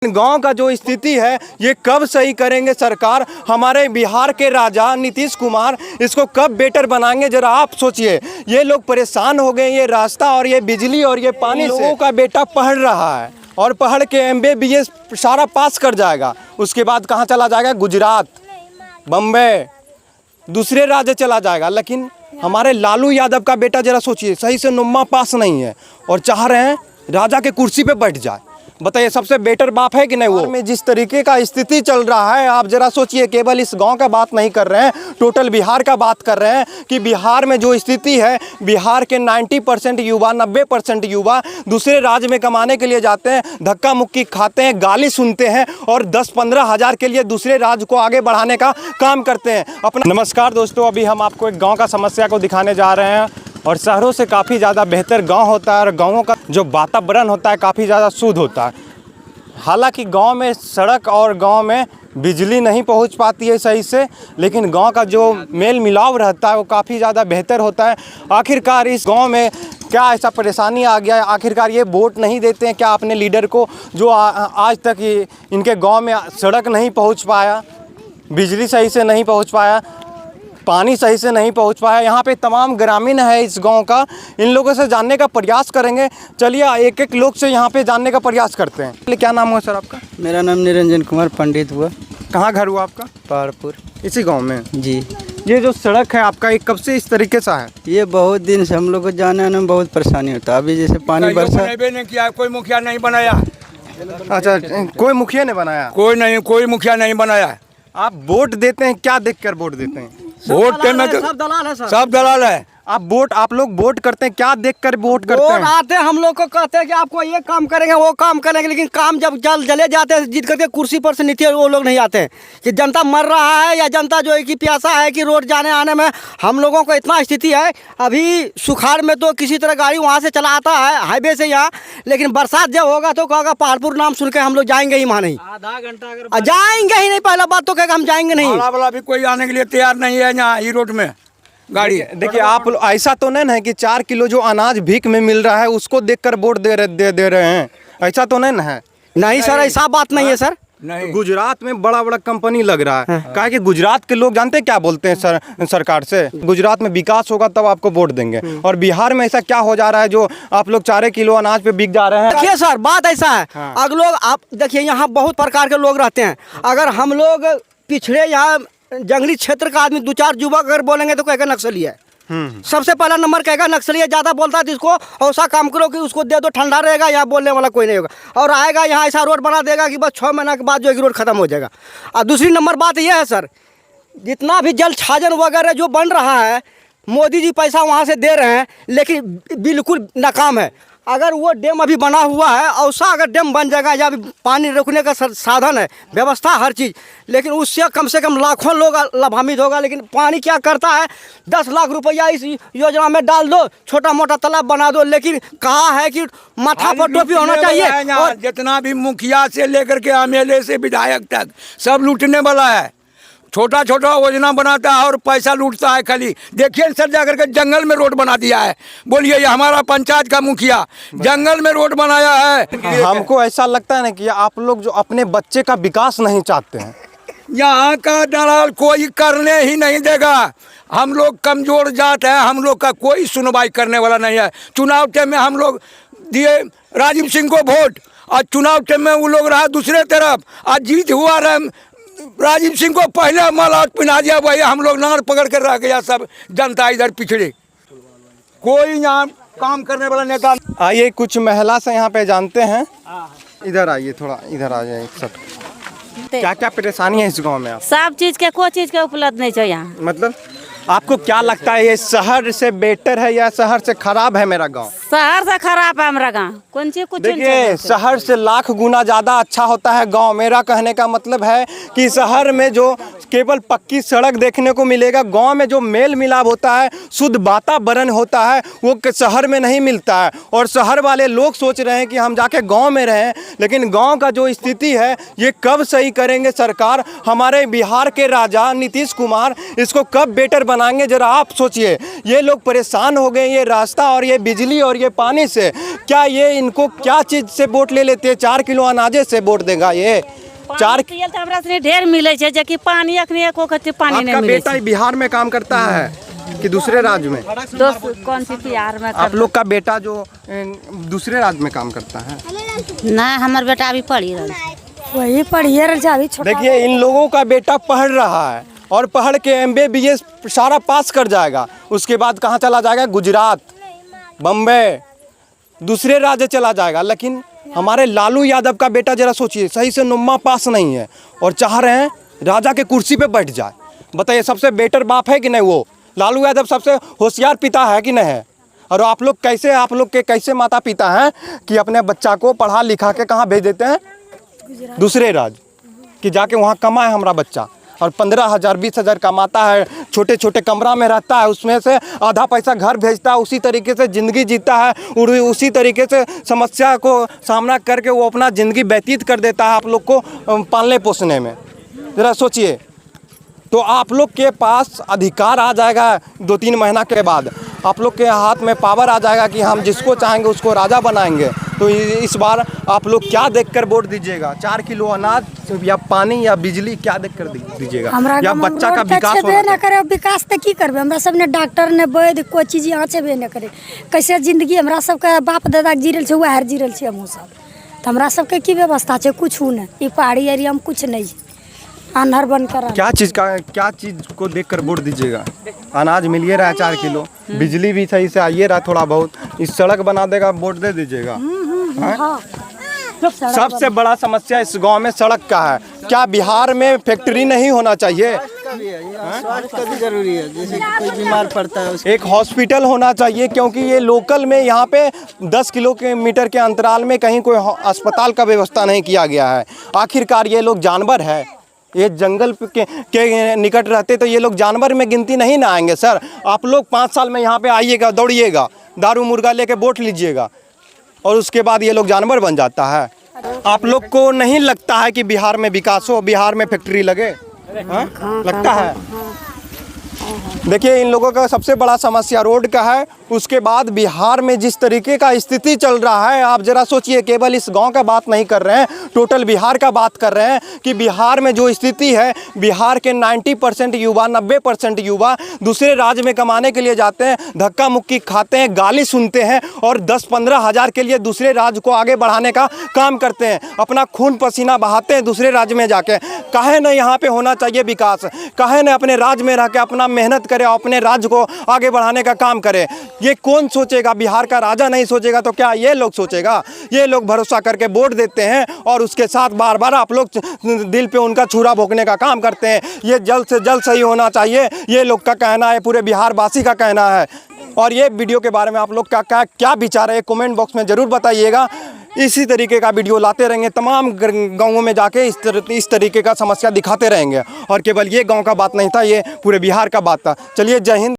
गांव का जो स्थिति है ये कब सही करेंगे सरकार। हमारे बिहार के राजा नीतीश कुमार इसको कब बेटर बनाएंगे, जरा आप सोचिए। ये लोग परेशान हो गए, ये रास्ता और ये बिजली और ये पानी से। लोगों का बेटा पढ़ रहा है और पढ़ के MBBS सारा पास कर जाएगा, उसके बाद कहाँ चला जाएगा? गुजरात, बम्बई, दूसरे राज्य चला जाएगा। लेकिन हमारे लालू यादव का बेटा जरा सोचिए, सही से नुम्मा पास नहीं है और चाह रहे हैं राजा के कुर्सी पे बैठ जाए। बताइए, सबसे बेटर बाप है कि नहीं? वो में जिस तरीके का स्थिति चल रहा है, आप जरा सोचिए। केवल इस गांव का बात नहीं कर रहे हैं, टोटल बिहार का बात कर रहे हैं कि बिहार में जो स्थिति है, बिहार के 90% युवा, 90% युवा दूसरे राज्य में कमाने के लिए जाते हैं, धक्का मुक्की खाते हैं, गाली सुनते हैं और 10-15 हज़ार के लिए दूसरे राज्य को आगे बढ़ाने का काम करते हैं अपना। नमस्कार दोस्तों, अभी हम आपको एक गाँव का समस्या को दिखाने जा रहे हैं और शहरों से काफ़ी ज़्यादा बेहतर गांव होता है और गांवों का जो वातावरण होता है काफ़ी ज़्यादा शुद्ध होता है। हालांकि गांव में सड़क और गांव में बिजली नहीं पहुंच पाती है सही से, लेकिन गांव का जो मेल मिलाव रहता है वो काफ़ी ज़्यादा बेहतर होता है। आखिरकार इस गांव में क्या ऐसा परेशानी आ गया है? आखिरकार ये वोट नहीं देते हैं क्या अपने लीडर को, जो आज तक इनके गाँव में सड़क नहीं पहुँच पाया, बिजली सही से नहीं पहुँच पाया, पानी सही से नहीं पहुंच पाया। यहाँ पे तमाम ग्रामीण है इस गांव का, इन लोगों से जानने का प्रयास करेंगे। चलिए एक एक लोग से यहाँ पे जानने का प्रयास करते हैं। क्या नाम हुआ सर आपका? मेरा नाम निरंजन कुमार पंडित हुआ। कहाँ घर हुआ आपका? पहाड़पुर। इसी गांव में? जी। ये जो सड़क है आपका, ये कब से इस तरीके से है? ये बहुत दिन से हम लोग को जाने आने में बहुत परेशानी होता है। अभी जैसे पानी बरसा नहीं किया, कोई मुखिया नहीं बनाया। अच्छा, कोई मुखिया ने बनाया? कोई मुखिया नहीं बनाया। आप वोट देते हैं, क्या देख कर वोट देते हैं? वोट में सब दलाल है सर। सब दलाल है। आप लोग वोट करते हैं, क्या देखकर वोट करते वोट हैं? आते हैं, हम लोग को कहते हैं कि आपको ये काम करेंगे, वो काम करेंगे, लेकिन काम जब जले जाते हैं, जीत करके कुर्सी पर से नीचे वो लोग नहीं आते हैं। कि जनता मर रहा है या जनता जो है कि प्यासा है कि रोड जाने आने में हम लोगोों को इतना स्थिति है। अभी सुखाड़ में तो किसी तरह गाड़ी वहाँ से चला आता है हाईवे से यहाँ, लेकिन बरसात जब होगा तो कहेगा पहाड़पुर नाम सुन के हम लोग जाएंगे ही वहाँ नहीं। आधा घंटा अगर जाएंगे ही नहीं, पहला बात तो कहेगा हम जाएंगे नहीं। वाला भी कोई आने के लिए तैयार नहीं है यहाँ ई रोड में गाड़ी। देखिए आप ऐसा तो नहीं है कि 4 किलो जो अनाज भीख में मिल रहा है उसको देखकर वोट दे रहे हैं, ऐसा तो नहीं है? नहीं सर, ऐसा बात नहीं है सर। नहीं, गुजरात में बड़ा बड़ा कंपनी लग रहा है। कहा कि गुजरात के लोग जानते हैं क्या बोलते हैं सरकार से? गुजरात में विकास होगा तब आपको वोट देंगे। और बिहार में ऐसा क्या हो जा रहा है जो आप लोग 4 किलो अनाज पे बिक जा रहे हैं? देखिए सर, बात ऐसा है। अगर लोग आप देखिए, यहाँ बहुत प्रकार के लोग रहते हैं। अगर हम लोग पिछड़े यहाँ जंगली क्षेत्र का आदमी 2-4 युवक अगर बोलेंगे तो कहेगा नक्सली है। सबसे पहला नंबर कहेगा नक्सली है। ज़्यादा बोलता है तो इसको ऐसा काम करो कि उसको दे दो, ठंडा रहेगा, यहाँ बोलने वाला कोई नहीं होगा। और आएगा यहाँ ऐसा रोड बना देगा कि बस 6 महीना के बाद जो है कि रोड खत्म हो जाएगा। और दूसरी नंबर बात यह है सर, जितना भी जल छाजन वगैरह जो बन रहा है, मोदी जी पैसा वहाँ से दे रहे हैं, लेकिन बिल्कुल नाकाम है। अगर वो डैम अभी बना हुआ है, ऐसा अगर डैम बन जाएगा या पानी रोकने का साधन है, व्यवस्था हर चीज़, लेकिन उससे कम से कम लाखों लोग लाभान्वित होगा। लेकिन पानी क्या करता है, 10 लाख रुपया इस योजना में डाल दो, छोटा मोटा तालाब बना दो, लेकिन कहा है कि माथा पर टोपी होना चाहिए। और जितना भी मुखिया से लेकर के MLA से विधायक तक सब लूटने वाला है। छोटा छोटा योजना बनाता है और पैसा लूटता है खाली। देखिए सर, जाकर के जंगल में रोड बना दिया है। बोलिए, ये हमारा पंचायत का मुखिया जंगल में रोड बनाया है। हमको ऐसा लगता है ना कि आप लोग जो अपने बच्चे का विकास नहीं चाहते हैं। यहाँ का दलाल कोई करने ही नहीं देगा। हम लोग कमजोर जात है, हम लोग का कोई सुनवाई करने वाला नहीं है। चुनाव टाइम में हम लोग दिए राजीव सिंह को वोट, और चुनाव टाइम में वो लोग रहा दूसरे तरफ। आज जीत हुआ राजीव सिंह को पहले माला पिना दिया, वही हम लोग नार पकड़ कर रह गया। सब जनता इधर पिछड़े, कोई यहाँ काम करने वाला नेता। आइए कुछ महिला से यहाँ पे जानते हैं। इधर आइए, थोड़ा इधर आ जाए। सब क्या क्या परेशानी है इस गांव में? आप सब चीज के, कोई चीज के उपलब्ध नहीं है यहाँ। मतलब आपको क्या लगता है, ये शहर से बेटर है या शहर से खराब है मेरा गांव? शहर से खराब है हमारा गाँव। कौन चीज कुछ देखिए, शहर से लाख गुना ज़्यादा अच्छा होता है गांव। मेरा कहने का मतलब है कि शहर में जो केवल पक्की सड़क देखने को मिलेगा, गांव में जो मेल मिलाप होता है, शुद्ध वातावरण होता है, वो शहर में नहीं मिलता है। और शहर वाले लोग सोच रहे हैं कि हम जाके गांव में रहें, लेकिन गांव का जो स्थिति है ये कब सही करेंगे सरकार। हमारे बिहार के राजा नीतीश कुमार इसको कब बेटर बनाएंगे, जरा आप सोचिए। ये लोग परेशान हो गए, ये रास्ता और ये बिजली और ये पानी से, क्या ये इनको क्या चीज़ से वोट ले लेते हैं? 4 किलो अनाजे से वोट देगा ये? 4 पानी तो हमरा सनी ढेर मिले छे, जे कि पानी अखनी एको कति पानी नहीं आपका मिले बेटा बिहार में काम करता है कि दूसरे राज्य में? दोस्त कौन सी बिहार में आप लोग का बेटा जो दूसरे राज्य में काम करता है? ना हमर बेटा अभी पढ़ी रहा वही पढ़िए रह जावी छोटा। देखिए इन लोगों का बेटा पढ़ रहा है और पढ़ के MBBS सारा पास कर जाएगा, उसके बाद कहाँ चला जाएगा? गुजरात, बम्बई, दूसरे राज्य चला जाएगा। लेकिन हमारे लालू यादव का बेटा जरा सोचिए, सही से नुम्मा पास नहीं है और चाह रहे हैं राजा के कुर्सी पे बैठ जाए। बताइए सबसे बेटर बाप है कि नहीं? वो लालू यादव सबसे होशियार पिता है कि नहीं है? और आप लोग के कैसे माता पिता हैं कि अपने बच्चा को पढ़ा लिखा के कहाँ भेज देते हैं? दूसरे राज्य, कि जाके वहाँ कमाए हमारा बच्चा। और 15,000 20,000 कमाता है, छोटे छोटे कमरा में रहता है, उसमें से आधा पैसा घर भेजता है, उसी तरीके से ज़िंदगी जीता है और उसी तरीके से समस्या को सामना करके वो अपना ज़िंदगी व्यतीत कर देता है आप लोग को पालने पोसने में। ज़रा सोचिए, तो आप लोग के पास अधिकार आ जाएगा 2-3 महीना के बाद, आप लोग के हाथ में पावर आ जाएगा कि हम जिसको चाहेंगे उसको राजा बनाएंगे। तो इस बार आप लोग क्या देखकर वोट दीजिएगा? 4 किलो अनाज या पानी या बिजली, क्या देखकर दीजिएगा? या बच्चा का विकास होना ना करे, विकास तो की करबे? हमरा सब ने डॉक्टर ने वैद्य कोई चीज यहाँ छेबे न करे। कैसे जिंदगी हमरा सब के बाप दादा जीरल छे, वह जीरल छे हम सब। तो हमरा सब के की व्यवस्था छे? कुछ नहीं। ई पहाड़ी एरिया में कुछ नहीं, अनहर बनकर। क्या चीज़ को देखकर वोट दीजिएगा? अनाज मिल रहा है 4 किलो, बिजली भी सही से आइए रहा थोड़ा बहुत, इस सड़क बना देगा वोट दे दीजिएगा। सबसे बड़ा समस्या इस गांव में सड़क का है। क्या बिहार में फैक्ट्री नहीं होना चाहिए? स्वास्थ्य का भी जरूरी है, जैसे कोई बीमार पड़ता है एक हॉस्पिटल होना चाहिए, क्योंकि ये लोकल में यहाँ पे 10 किलोमीटर के अंतराल में कहीं कोई अस्पताल का व्यवस्था नहीं किया गया है। आखिरकार ये लोग जानवर है, ये जंगल के निकट रहते तो ये लोग जानवर में गिनती नहीं ना आएंगे। सर आप लोग 5 साल में यहाँ पे आइएगा, दौड़िएगा, दारू मुर्गा लेके वोट लीजिएगा और उसके बाद ये लोग जानवर बन जाता है। आप लोग को नहीं लगता है कि बिहार में विकास हो, बिहार में फैक्ट्री लगे? लगता है। देखिए इन लोगों का सबसे बड़ा समस्या रोड का है। उसके बाद बिहार में जिस तरीके का स्थिति चल रहा है, आप जरा सोचिए, केवल इस गांव का बात नहीं कर रहे हैं, टोटल बिहार का बात कर रहे हैं कि बिहार में जो स्थिति है, बिहार के 90% युवा 90% युवा दूसरे राज्य में कमाने के लिए जाते हैं, धक्का मुक्की खाते हैं, गाली सुनते हैं और 10-15 हज़ार के लिए दूसरे राज्य को आगे बढ़ाने का काम करते हैं, अपना खून पसीना बहाते हैं दूसरे राज्य में जाके। काहे न यहाँ पे होना चाहिए विकास? काहे न अपने राज्य में रह के अपना मेहनत करे, अपने राज्य को आगे बढ़ाने का काम करे? ये कौन सोचेगा? बिहार का राजा नहीं सोचेगा तो क्या ये लोग सोचेगा? ये लोग भरोसा करके वोट देते हैं और उसके साथ बार बार आप लोग दिल पे उनका छुरा भोंकने का काम करते हैं। ये जल्द से जल्द सही होना चाहिए, ये लोग का कहना है, पूरे बिहार वासी का कहना है। और ये वीडियो के बारे में आप लोग का क्या विचार है, कमेंट बॉक्स में ज़रूर बताइएगा। इसी तरीके का वीडियो लाते रहेंगे, तमाम गाँवों में जाके इस तरीके का समस्या दिखाते रहेंगे। और केवल ये गाँव का बात नहीं था, ये पूरे बिहार का बात था। चलिए, जय हिंद।